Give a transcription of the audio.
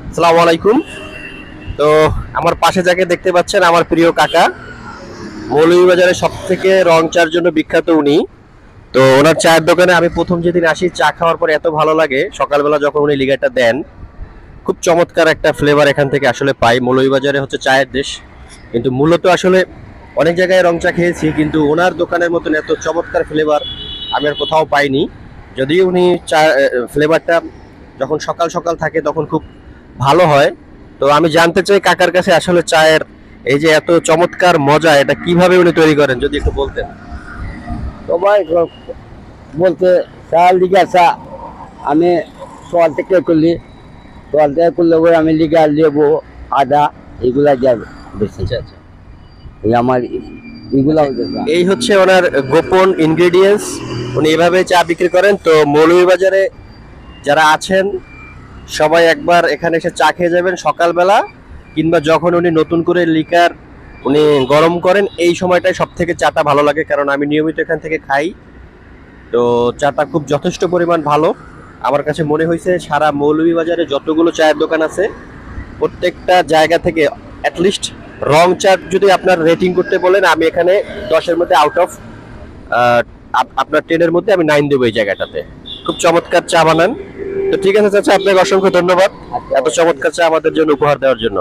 আসসালামু আলাইকুম। তো আমার পাশে যাকে দেখতে পাচ্ছেন আমার প্রিয় কাকা, মৌলভীবাজারে সব থেকে রং চার জন্য বিখ্যাত উনি। তো ওনার চায়ের দোকানে আমি প্রথম যেদিন আসি, চা খাওয়ার পর এত ভালো লাগে, সকালবেলা যখন উনি লিগারটা দেন, খুব চমৎকার একটা ফ্লেভার এখান থেকে আসলে পাই। মৌলভীবাজারে হচ্ছে চায়ের দেশ, কিন্তু মূলত আসলে অনেক জায়গায় রং চা খেয়েছি, কিন্তু ওনার দোকানের মতন এত চমৎকার ফ্লেভার আমি আর কোথাও পাইনি। যদিও উনি চা ফ্লেভারটা যখন সকাল সকাল থাকে তখন খুব ভালো হয়। তো আমি জানতে চাই কাকার কাছে আসলে চায়ের এই যে এত চমৎকার মজা, এটা কিভাবে উনি তৈরি করেন যদি একটু বলতেন। সবাই বলতে চা লিগা চা আমি সকাল থেকে করলি, সকাল থেকে করলে পরে আমি লিগা লেবু আদা এগুলা যাবে বেশি। আচ্ছা আচ্ছা, এই আমার এগুলা হচ্ছে চা। এই হচ্ছে ওনার গোপন ইনগ্রেডিয়েন্টস। উনি এভাবে চা বিক্রি করেন। তো মৌলভীবাজারে যারা আছেন সবাই একবার এখানে এসে চা খেয়ে যাবেন সকালবেলা, কিংবা যখন উনি নতুন করে লিকার উনি গরম করেন, এই সময়টায় সব থেকে চাটা ভালো লাগে, কারণ আমি নিয়মিত এখান থেকে খাই। তো চাটা খুব যথেষ্ট পরিমাণ ভালো। আমার কাছে মনে হয়েছে সারা মৌলভীবাজারে যতগুলো চায়ের দোকান আছে প্রত্যেকটা জায়গা থেকে অ্যাটলিস্ট রং চা যদি আপনার রেটিং করতে বলেন, আমি এখানে 10-এর মধ্যে আউট অফ আপনার 10-এর মধ্যে আমি 9 দেবো এই জায়গাটাতে। খুব চমৎকার চা বানান। তো ঠিক আছে চাচা, আপনাকে অসংখ্য ধন্যবাদ আচ্ছা, এত চমৎকার চা আমাদের জন্য উপহার দেওয়ার জন্য।